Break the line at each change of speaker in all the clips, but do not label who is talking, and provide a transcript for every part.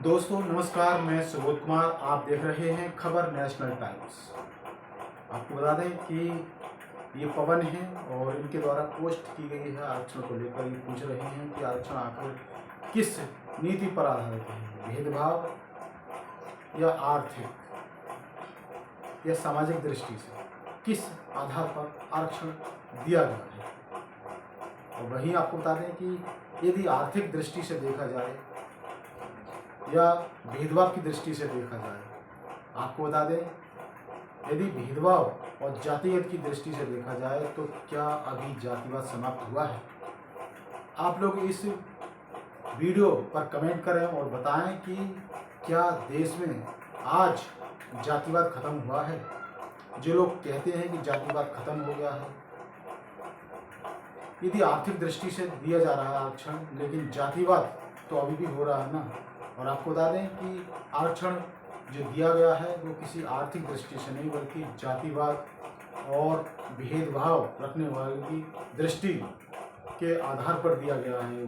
दोस्तों नमस्कार, मैं सुबोध कुमार। आप देख रहे हैं खबर नेशनल टाइम्स। आपको बता दें कि ये पवन हैं और इनके द्वारा पोस्ट की गई है आरक्षण को लेकर। ये पूछ रहे हैं कि आरक्षण आखिर किस नीति पर आधारित है, भेदभाव या आर्थिक या सामाजिक दृष्टि से किस आधार पर आरक्षण दिया गया है। और वहीं आपको बता दें कि यदि आर्थिक दृष्टि से देखा जाए या भेदभाव की दृष्टि से देखा जाए, आपको बता दें यदि भेदभाव और जातिगत की दृष्टि से देखा जाए तो क्या अभी जातिवाद समाप्त हुआ है? आप लोग इस वीडियो पर कमेंट करें और बताएं कि क्या देश में आज जातिवाद खत्म हुआ है। जो लोग कहते हैं कि जातिवाद खत्म हो गया है, यदि आर्थिक दृष्टि से दिया जा रहा है आरक्षण, लेकिन जातिवाद तो अभी भी हो रहा है ना। और आपको बता दें कि आरक्षण जो दिया गया है वो किसी आर्थिक दृष्टि से नहीं बल्कि जातिवाद और भेदभाव रखने वाले की दृष्टि के आधार पर दिया गया है।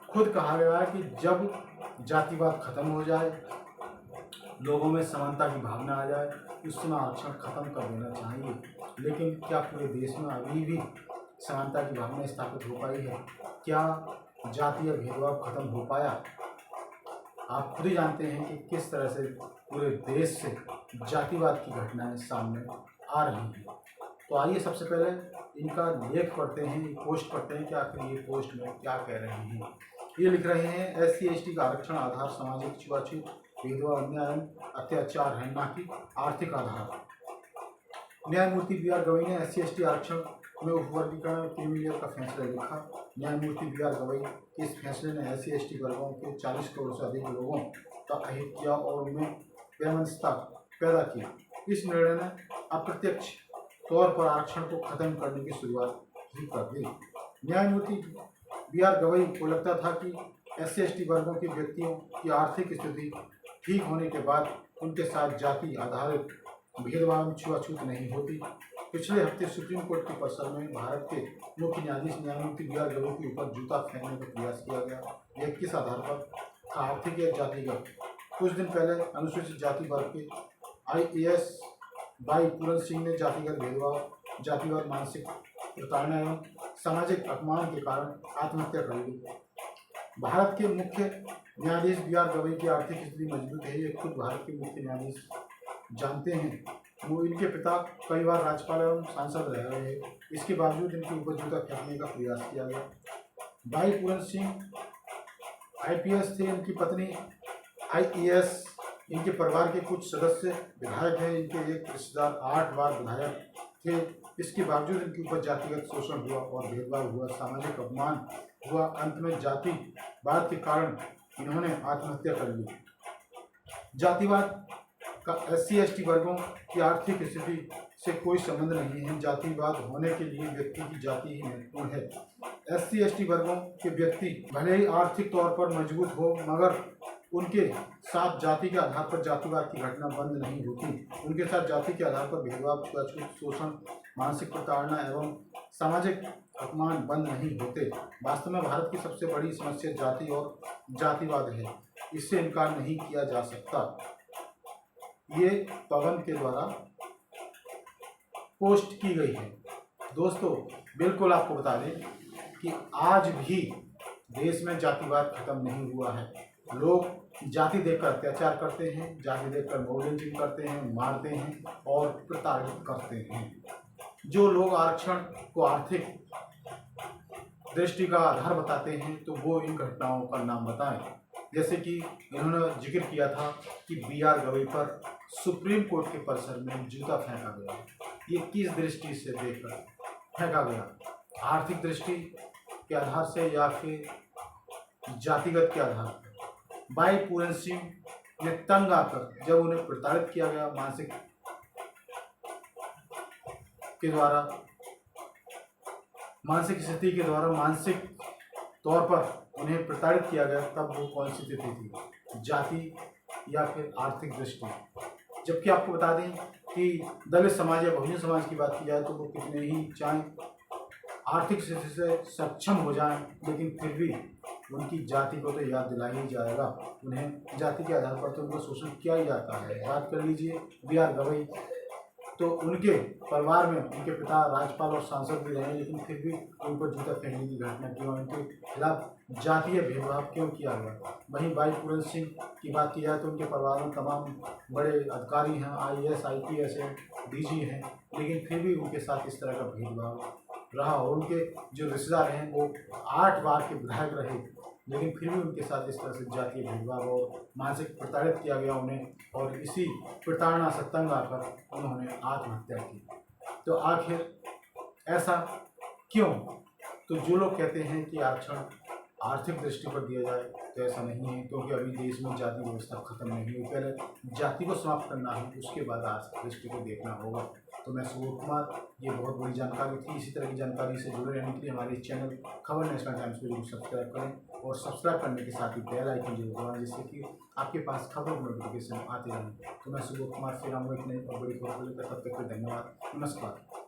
खुद कहा गया है कि जब जातिवाद खत्म हो जाए, लोगों में समानता की भावना आ जाए, उस समय आरक्षण खत्म कर देना चाहिए। लेकिन क्या पूरे देश में अभी भी समानता की भावना स्थापित हो पाई है? क्या जातीय भेदभाव खत्म हो पाया? आप खुद ही जानते हैं कि किस तरह से पूरे देश से जातिवाद की घटनाएं सामने आ रही हैं। तो आइए सबसे पहले इनका लेख पढ़ते हैं, पोस्ट पढ़ते हैं कि आखिर ये पोस्ट में क्या कह रहे हैं। ये लिख रहे हैं, SC/ST का आरक्षण आधार सामाजिक छुआछूत, भेदभाव, अन्याय, अत्याचार है, ना कि आर्थिक आधार। न्यायमूर्ति BR गवई ने SC/ST आरक्षण में उपवर्गीकरण क्रीमी का फैसला लिखा। न्यायमूर्ति BR गवई के इस फैसले ने SC/ST वर्गों के 40 करोड़ से अधिक लोगों का अहित किया और उनमें वैमनस्यता पैदा की। इस निर्णय ने अप्रत्यक्ष तौर पर आरक्षण को खत्म करने की शुरुआत ही कर दी। न्यायमूर्ति BR गवई को लगता था कि SC/ST वर्गों के व्यक्तियों की आर्थिक स्थिति ठीक होने के बाद उनके साथ जाति आधारित भेदभाव छुआछूत नहीं होती। पिछले हफ्ते सुप्रीम कोर्ट के परिसर में भारत के मुख्य न्यायाधीश न्यायमूर्ति BR गवई के ऊपर जूता फेंकने का प्रयास किया गया। यह किस आधार पर? आर्थिक या जातिगत? कुछ दिन पहले अनुसूचित जाति वर्ग के IAS भाई पूरन सिंह ने जातिगत भेदभाव, जातिवाद, मानसिक प्रताड़ना एवं सामाजिक अपमान के कारण आत्महत्या कर ली। भारत के मुख्य न्यायाधीश BR गवई की आर्थिक स्थिति मजबूत है, ये खुद भारत के मुख्य न्यायाधीश जानते हैं। वो इनके पिता कई बार राज्यपाल एवं सांसद रहे हैं, इसके बावजूद इनके ऊपर जूता फेंकने का प्रयास किया गया। भाई पूरन सिंह IPS थे, इनकी पत्नी IAS, इनके परिवार के कुछ सदस्य विधायक हैं, इनके एक रिश्तेदार 8 बार विधायक थे। इसके बावजूद इनके ऊपर जातिगत शोषण हुआ और भेदभाव हुआ, सामाजिक अपमान हुआ। अंत में जातिवाद के कारण इन्होंने आत्महत्या कर ली। जातिवाद का SC/ST वर्गों की आर्थिक स्थिति से कोई संबंध नहीं है। जातिवाद होने के लिए व्यक्ति की जाति ही महत्वपूर्ण है। SC/ST वर्गों के व्यक्ति भले ही आर्थिक तौर पर मजबूत हो, मगर उनके साथ जाति के आधार पर जातिवाद की घटना बंद नहीं होती। उनके साथ जाति के आधार पर भेदभाव, छुआछूत, शोषण, मानसिक प्रताड़ना एवं सामाजिक अपमान बंद नहीं होते। वास्तव में भारत की सबसे बड़ी समस्या जाति और जातिवाद है, इससे इनकार नहीं किया जा सकता। ये पवन के द्वारा पोस्ट की गई है। दोस्तों बिल्कुल आपको बता दें कि आज भी देश में जातिवाद खत्म नहीं हुआ है। लोग जाति देखकर अत्याचार करते हैं, जाति देखकर मॉब-लिंचिंग करते हैं, मारते हैं और प्रताड़ित करते हैं। जो लोग आरक्षण को आर्थिक दृष्टि का आधार बताते हैं तो वो इन घटनाओं का नाम बताएं। जैसे कि इन्होंने जिक्र किया था कि BR गवई पर सुप्रीम कोर्ट के परिसर में जूता फेंका गया। ये किस दृष्टि से देखकर फेंका गया? आर्थिक दृष्टि के आधार से या फिर जातिगत के आधार पर? भाई पूरन सिंह ने तंग आकर जब उन्हें प्रताड़ित किया गया, मानसिक स्थिति के द्वारा मानसिक तौर पर उन्हें प्रताड़ित किया गया, तब वो कौन सी स्थिति थी? जाति या फिर आर्थिक दृष्टि? जबकि आपको बता दें कि दलित समाज या बहुजन समाज की बात की जाए तो वो कितने ही चाहे आर्थिक स्थिति से सक्षम हो जाएं, लेकिन फिर भी उनकी जाति को तो याद दिलाया ही जाएगा, उन्हें जाति के आधार पर तो उनका शोषण किया ही जाता है। बात कर लीजिए BR गवई, तो उनके परिवार में उनके पिता राज्यपाल और सांसद भी रहे, लेकिन फिर भी उन पर जूता फेंकने की घटना क्यों, उनके खिलाफ जातीय भेदभाव क्यों किया गया। वहीं भाई पूरन सिंह की बात की जाए तो उनके परिवार में तमाम बड़े अधिकारी हैं, IAS IPS हैं, DG हैं, लेकिन फिर भी उनके साथ इस तरह का भेदभाव रहा। और उनके जो रिश्तेदार हैं वो 8 बार के विधायक रहे, लेकिन फिर भी उनके साथ इस तरह से जातीय भेदभाव और मानसिक प्रताड़ित किया गया उन्हें, और इसी प्रताड़ना से तंग आकर उन्होंने आत्महत्या की। तो आखिर ऐसा क्यों? तो जो लोग कहते हैं कि आरक्षण आर्थिक दृष्टि पर दिया जाए, तो ऐसा नहीं है, क्योंकि अभी देश में जाति व्यवस्था खत्म नहीं हुई। पहले जाति को समाप्त करना है, उसके बाद आर्थिक दृष्टि को देखना होगा। तो मैं सुबोध कुमार, ये बहुत बड़ी जानकारी थी। इसी तरह की जानकारी से जुड़े रहने के लिए हमारे चैनल खबर नेशनल टाइम्स को जरूर सब्सक्राइब करें, और सब्सक्राइब करने के साथ ही बेल आइकन जरूर दबाएं, जिससे कि आपके पास खबर नोटिफिकेशन आते रहें। तो मैं सुबोध कुमार फिर आऊँगा एक नई और बड़ी खबर को लेकर, तब तक के धन्यवाद, नमस्कार।